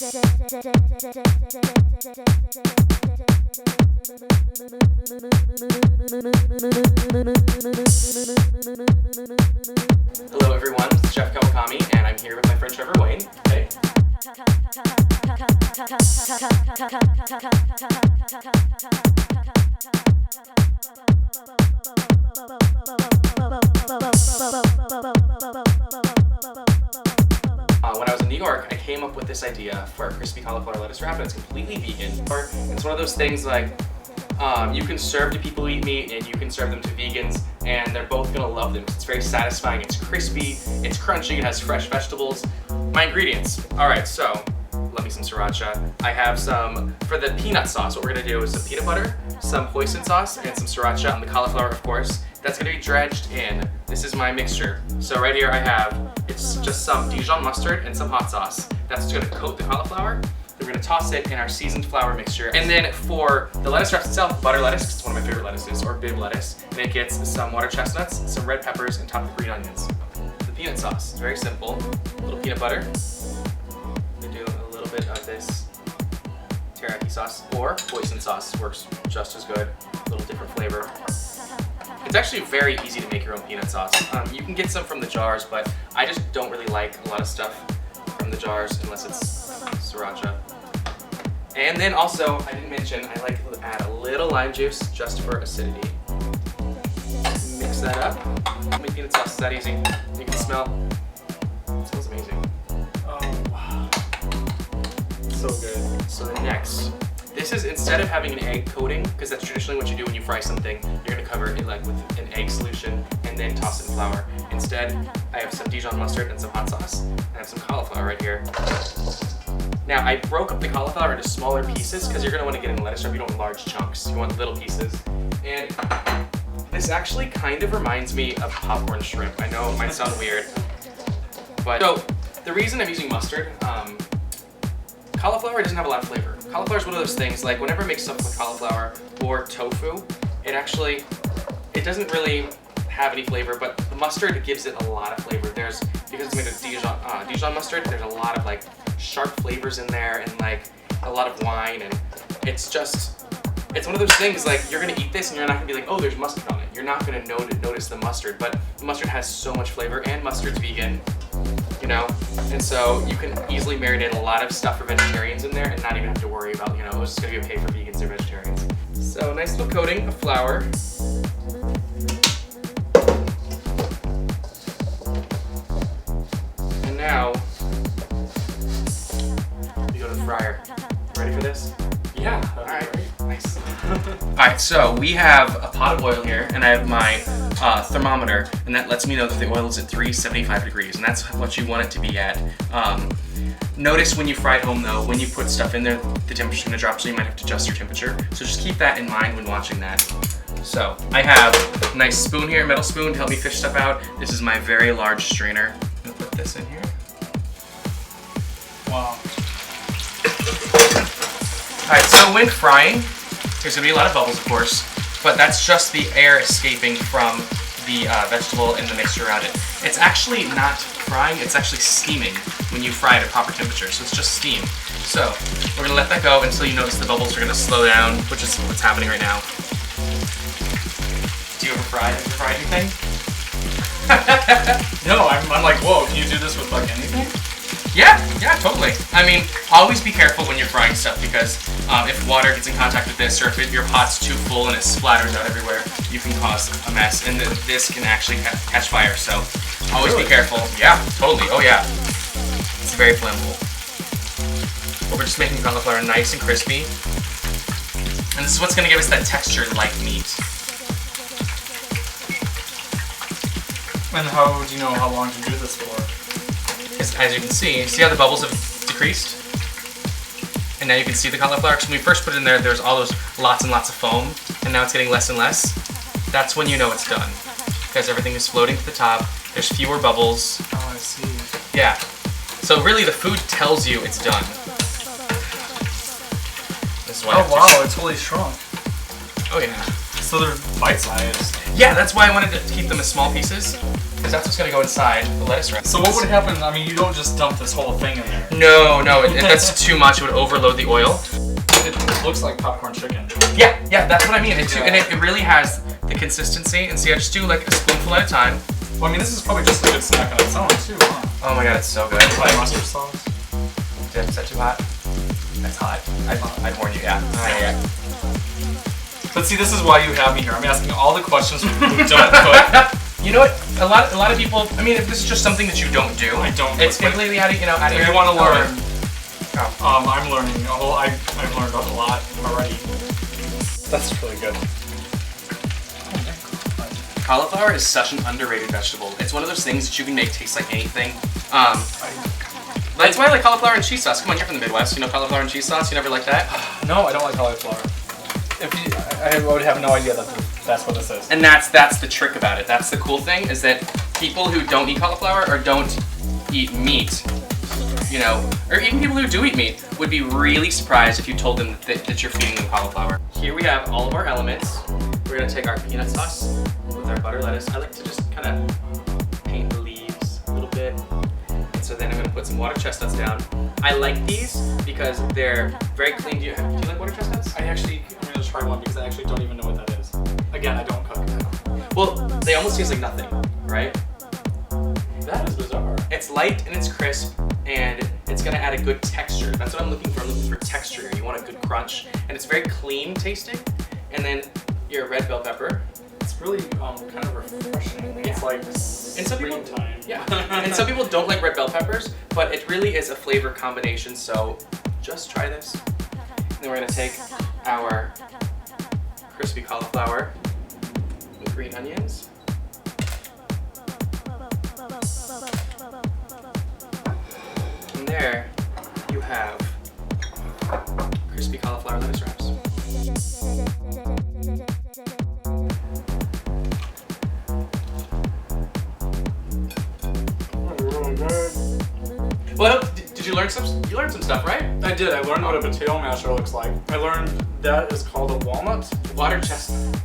Hello everyone, this is Jeff Kawakami, and I'm here with my friend Trevor Wayne. Hey. When I was in New York, I came up with this idea for a crispy cauliflower lettuce wrap, and it's completely vegan. It's one of those things like you can serve to people who eat meat, and you can serve them to vegans, and they're both gonna love them. It's very satisfying, it's crispy, it's crunchy, it has fresh vegetables. My ingredients. All right, so love me some sriracha. I have some, for the peanut sauce, what we're gonna do is some peanut butter, some hoisin sauce, and some sriracha, and the cauliflower, of course. That's gonna be dredged in. This is my mixture. So right here I have, it's just some Dijon mustard and some hot sauce. That's gonna coat the cauliflower. We're gonna toss it in our seasoned flour mixture. And then for the lettuce wraps itself, butter lettuce, because it's one of my favorite lettuces, or bib lettuce. And it gets some water chestnuts, some red peppers, and topped with green onions. The peanut sauce, it's very simple. A little peanut butter. We do a little bit of this teriyaki sauce, or hoisin sauce, works just as good. A little different flavor. It's actually very easy to make your own peanut sauce. You can get some from the jars, but I just don't really like a lot of stuff from the jars unless it's sriracha. And then also, I didn't mention, I like to add a little lime juice just for acidity. Mix that up. Make peanut sauce, it's that easy. You can smell. It smells amazing. Oh, wow. So good. So then next, this is instead of having an egg coating, because that's traditionally what you do when you fry something, you're gonna cover it like with an egg solution and then toss it in flour. Instead, I have some Dijon mustard and some hot sauce. And I have some cauliflower right here. Now, I broke up the cauliflower into smaller pieces because you're gonna wanna get in lettuce wrap. You don't want large chunks, you want little pieces. And this actually kind of reminds me of popcorn shrimp. I know it might sound weird, but so the reason I'm using mustard, cauliflower doesn't have a lot of flavor. Cauliflower is one of those things, like whenever I make stuff with cauliflower or tofu, it doesn't really have any flavor, but the mustard gives it a lot of flavor. Because it's made of Dijon mustard, there's a lot of like sharp flavors in there and like a lot of wine, and it's one of those things like you're gonna eat this and you're not gonna be like, oh, there's mustard on it. You're not gonna notice the mustard, but the mustard has so much flavor, and mustard's vegan, you know? And so you can easily marinate a lot of stuff for vegetarians in there and not even have to worry about, oh, it's gonna be okay for vegans or vegetarians. So nice little coating of flour. And now, we go to the fryer. Ready for this? Yeah. All right. Nice. All right, so we have a pot of oil here, and I have my thermometer, and that lets me know that the oil is at 375 degrees, and that's what you want it to be at. Notice when you fry at home, though, when you put stuff in there, the temperature's gonna drop, so you might have to adjust your temperature. So just keep that in mind when watching that. So I have a nice spoon here, metal spoon, to help me fish stuff out. This is my very large strainer. I'm gonna put this in here. Wow. Alright, so when frying, there's gonna be a lot of bubbles, of course, but that's just the air escaping from the vegetable and the mixture around it. It's actually not frying, it's actually steaming when you fry at a proper temperature, so it's just steam. So we're gonna let that go until you notice the bubbles are gonna slow down, which is what's happening right now. Do you ever fry? Have you fried anything? No, I'm like, whoa, can you do this with like anything? Yeah, totally. I mean, always be careful when you're frying stuff, because if water gets in contact with this, or if your pot's too full and it splatters out everywhere, you can cause a mess, and this can actually catch fire, so always be careful. Yeah, totally, oh yeah. It's very flammable. But we're just making cauliflower nice and crispy, and this is what's gonna give us that texture like meat. And how do you know how long to do this for? As you can see how the bubbles have decreased? And now you can see the cauliflower. So when we first put it in there, there's all those lots and lots of foam, and now it's getting less and less. That's when you know it's done, because everything is floating to the top. There's fewer bubbles. Oh, I see. Yeah. So really, the food tells you it's done. This is why. Oh wow, it's really shrunk. Oh yeah. So they're bite-sized. Yeah, that's why I wanted to keep them as small pieces. because that's what's gonna go inside the lettuce wrap. So what would happen? I mean, you don't just dump this whole thing in there. No, that's too much. It would overload the oil. It looks like popcorn chicken. Yeah, that's what I mean. And it really has the consistency. And see, I just do like a spoonful at a time. Well, I mean, this is probably just a good snack on its own too, huh? Oh my god, it's so good. Thai mustard sauce. Is that too hot? That's hot. I'd warn you, yeah. But see, this is why you have me here. I'm asking all the questions from people who don't cook. You know what? A lot of people. I mean, if this is just something that you don't do, I don't. It's completely out of If you want to learn, Oh. I'm learning. I've learned a lot already. That's really good. Cauliflower is such an underrated vegetable. It's one of those things that you can make taste like anything. That's why I like cauliflower and cheese sauce. Come on, you're from the Midwest. You know cauliflower and cheese sauce? You never like that? No, I don't like cauliflower. I would have no idea that that's what this is. And that's the trick about it. That's the cool thing, is that people who don't eat cauliflower or don't eat meat, you know, or even people who do eat meat, would be really surprised if you told them that you're feeding them cauliflower. Here we have all of our elements. We're gonna take our peanut sauce with our butter lettuce. I like to just kind of paint the leaves a little bit. And so then I'm gonna put some water chestnuts down. I like these because they're very clean. Do you like water chestnuts? I'm gonna try one because I actually don't even know what that is. Again, I don't cook. Well, they almost taste like nothing, right? That is bizarre. It's light and it's crisp, and it's gonna add a good texture. That's what I'm looking for. I'm looking for texture. You want a good crunch, and it's very clean tasting. And then your red bell pepper. It's really kind of refreshing. Yeah. It's like And some people, springtime. yeah. And some people don't like red bell peppers, but it really is a flavor combination. So just try this. And then we're gonna take our crispy cauliflower with green onions. And there you have crispy cauliflower lettuce wraps. Well, did you learn some? You learned some stuff, right? I did. I learned what a potato masher looks like. I learned that is called a walnut. Water chestnut.